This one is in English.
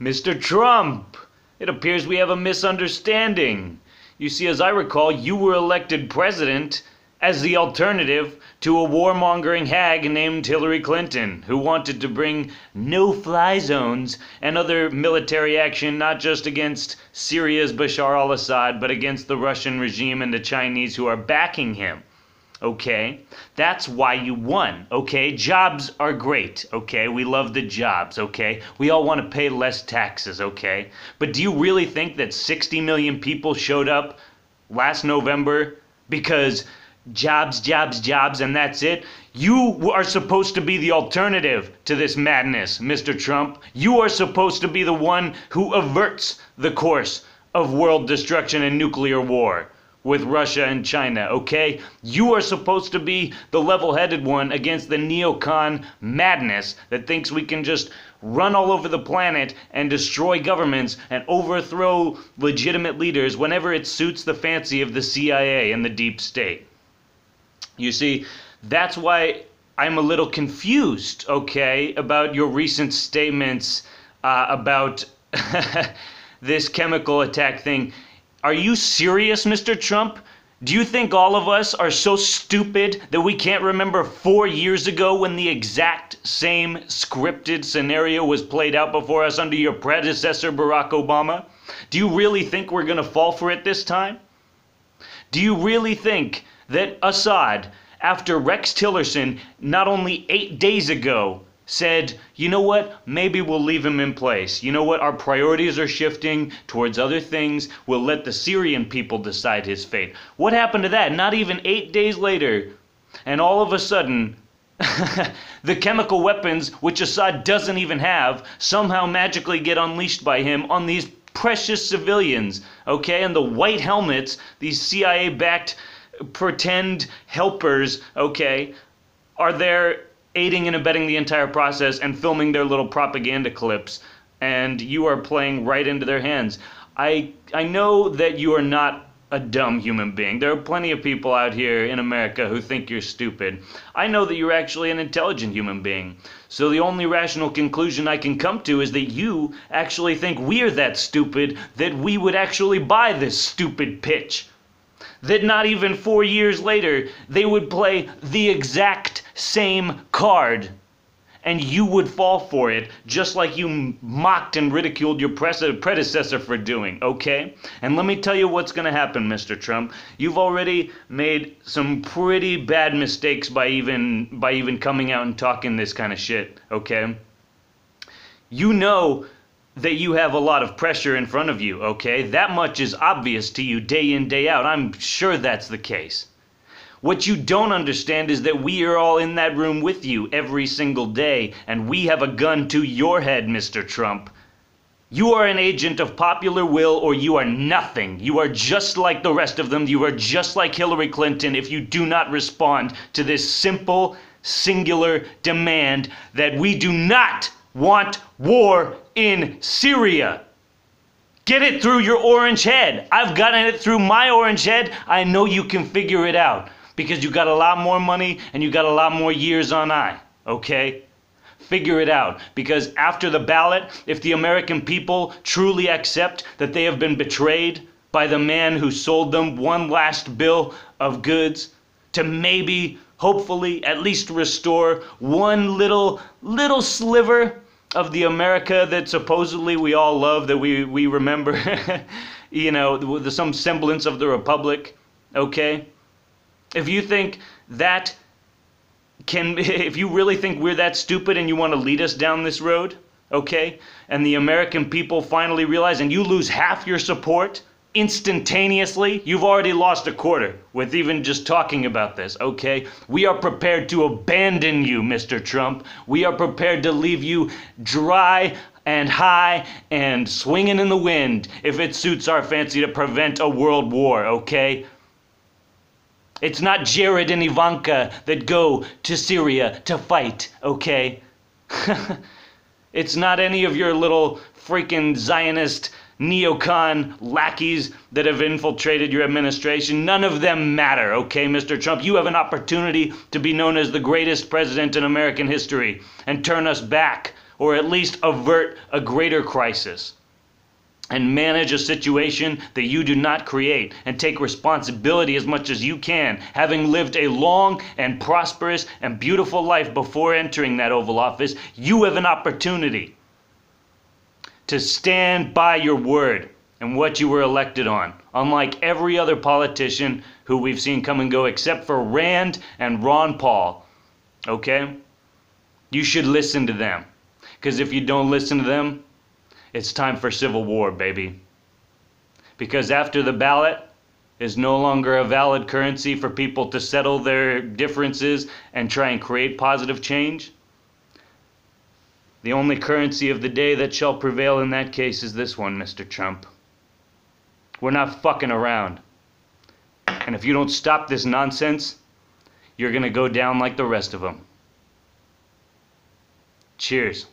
Mr. Trump, it appears we have a misunderstanding. You see, as I recall, you were elected president as the alternative to a warmongering hag named Hillary Clinton, who wanted to bring no-fly zones and other military action not just against Syria's Bashar al-Assad, but against the Russian regime and the Chinese who are backing him. Okay, that's why you won. Okay, jobs are great. Okay, we love the jobs. Okay, we all want to pay less taxes. Okay, but do you really think that 60 million people showed up last November because jobs, jobs, jobs, and that's it? You are supposed to be the alternative to this madness, Mr. Trump. You are supposed to be the one who averts the course of world destruction and nuclear war with Russia and China, okay? You are supposed to be the level-headed one against the neocon madness that thinks we can just run all over the planet and destroy governments and overthrow legitimate leaders whenever it suits the fancy of the CIA and the deep state. You see, that's why I'm a little confused, okay, about your recent statements about this chemical attack thing. Are you serious, Mr. Trump? Do you think all of us are so stupid that we can't remember 4 years ago when the exact same scripted scenario was played out before us under your predecessor, Barack Obama? Do you really think we're going to fall for it this time? Do you really think that Assad, after Rex Tillerson not only 8 days ago said, you know what, maybe we'll leave him in place. You know what, our priorities are shifting towards other things. We'll let the Syrian people decide his fate. What happened to that? Not even 8 days later. And all of a sudden, the chemical weapons, which Assad doesn't even have, somehow magically get unleashed by him on these precious civilians, okay? And the white helmets, these CIA-backed pretend helpers, okay, are there aiding and abetting the entire process and filming their little propaganda clips, and you are playing right into their hands. I know that you are not a dumb human being. There are plenty of people out here in America who think you're stupid. I know that you're actually an intelligent human being. So the only rational conclusion I can come to is that you actually think we're that stupid that we would actually buy this stupid pitch. That not even 4 years later, they would play the exact same card, and you would fall for it, just like you mocked and ridiculed your predecessor for doing, okay? And let me tell you what's going to happen, Mr. Trump. You've already made some pretty bad mistakes by even coming out and talking this kind of shit, okay? You know that you have a lot of pressure in front of you, okay? That much is obvious to you day in, day out. I'm sure that's the case. What you don't understand is that we are all in that room with you every single day, and we have a gun to your head, Mr. Trump. You are an agent of popular will, or you are nothing. You are just like the rest of them. You are just like Hillary Clinton if you do not respond to this simple, singular demand that we do not want war in Syria. Get it through your orange head. I've gotten it through my orange head. I know you can figure it out because you got a lot more money and you got a lot more years on eye, okay? Figure it out, because after the ballot, if the American people truly accept that they have been betrayed by the man who sold them one last bill of goods to maybe, hopefully, at least restore one little sliver of the America that supposedly we all love, that we remember, you know, some semblance of the republic, okay? If you think that if you really think we're that stupid and you want to lead us down this road, okay, and the American people finally realize, and you lose half your support instantaneously, you've already lost a quarter with even just talking about this, okay? We are prepared to abandon you, Mr. Trump. We are prepared to leave you dry and high and swinging in the wind if it suits our fancy to prevent a world war, okay? It's not Jared and Ivanka that go to Syria to fight, okay? It's not any of your little freaking Zionist neocon lackeys that have infiltrated your administration. None of them matter, okay, Mr. Trump? You have an opportunity to be known as the greatest president in American history and turn us back or at least avert a greater crisis, and manage a situation that you do not create, and take responsibility as much as you can, having lived a long and prosperous and beautiful life before entering that Oval Office. You have an opportunity to stand by your word and what you were elected on, unlike every other politician who we've seen come and go except for Rand and Ron Paul. Okay? You should listen to them, because if you don't listen to them, it's time for civil war, baby. Because after the ballot is no longer a valid currency for people to settle their differences and try and create positive change, the only currency of the day that shall prevail in that case is this one, Mr. Trump. We're not fucking around. And if you don't stop this nonsense, you're gonna go down like the rest of them. Cheers.